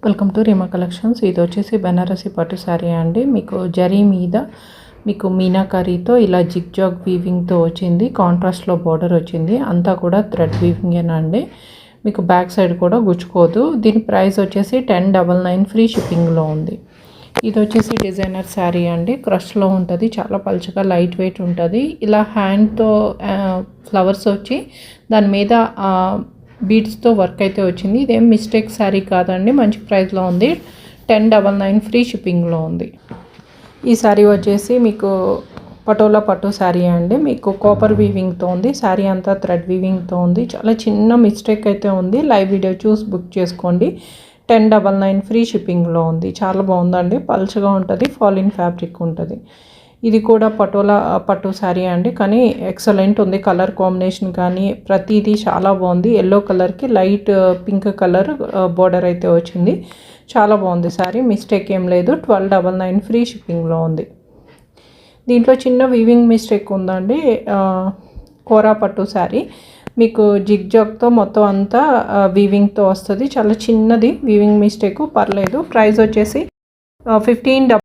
Welcome to Reema collections. ఇది వచ్చేసి బెనారసి పట్టు శారీ అండి. మీకు జరీ మీద మీకు మీనాకరీతో ఇలా జిగ్ జాగ్ వీవింగ్తో వచ్చింది. కాంట్రాస్ట్లో బార్డర్ వచ్చింది. అంతా కూడా థ్రెడ్ వీవింగేనండి. మీకు బ్యాక్ సైడ్ కూడా గుచ్చుకోదు. దీని ప్రైస్ వచ్చేసి 1099 ఫ్రీ షిప్పింగ్లో ఉంది. ఇది వచ్చేసి డిజైనర్ శారీ అండి. క్రష్లో ఉంటుంది. చాలా పలుచగా లైట్ వెయిట్ ఉంటుంది. ఇలా హ్యాండ్తో ఫ్లవర్స్ వచ్చి దాని మీద బీడ్స్తో వర్క్ అయితే వచ్చింది. ఇదేం మిస్టేక్ శారీ కాదండి. మంచి ప్రైస్లో ఉంది. 1099 ఫ్రీ షిప్పింగ్లో ఉంది. ఈ శారీ వచ్చేసి మీకు పటోలా పట్టు శారీ అండి. మీకు కాపర్ వీవింగ్తో ఉంది. శారీ అంతా థ్రెడ్ వీవింగ్తో ఉంది. చాలా చిన్న మిస్టేక్ అయితే ఉంది. లైవ్ వీడియో చూసి బుక్ చేసుకోండి. 1099 ఫ్రీ షిప్పింగ్లో ఉంది. చాలా బాగుందండి. పల్చగా ఉంటుంది. ఫాలిన్ ఫ్యాబ్రిక్ ఉంటుంది. ఇది కూడా పటోలా పట్టు శారీ అండి. కానీ ఎక్సలెంట్ ఉంది. కలర్ కాంబినేషన్ కానీ ప్రతిదీ చాలా బాగుంది. ఎల్లో కలర్కి లైట్ పింక్ కలర్ బార్డర్ అయితే వచ్చింది. చాలా బాగుంది శారీ. మిస్టేక్ ఏం లేదు. 1299 ఫ్రీ షిప్పింగ్లో ఉంది. దీంట్లో చిన్న వీవింగ్ మిస్టేక్ ఉందండి. కోరా పట్టు శారీ మీకు జిగ్ జాగ్తో మొత్తం అంతా వీవింగ్తో వస్తుంది. చాలా చిన్నది వీవింగ్ మిస్టేక్, పర్లేదు. ప్రైస్ వచ్చేసి 15